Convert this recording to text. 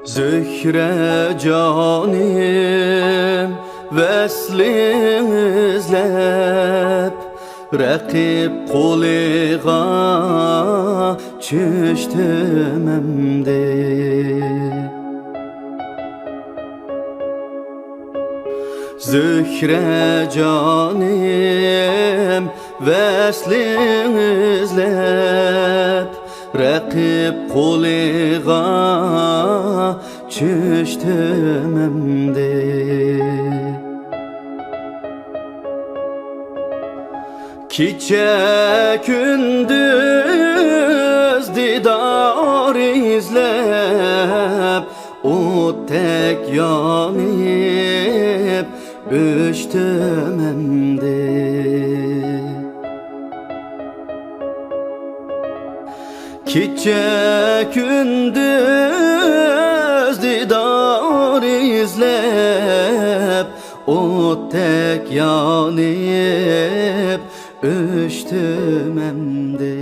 Zühre canim veslin izlep Rakip kuliga çüştüm emdi. Zühre canim veslin izlep Rakip kuliga çüştüm emdi. Kiçe gündüz didar izlep O tek yanıp öçtüm emdi. Kiçe gündüz didar izlep O tek yanıp öçtüm emdi.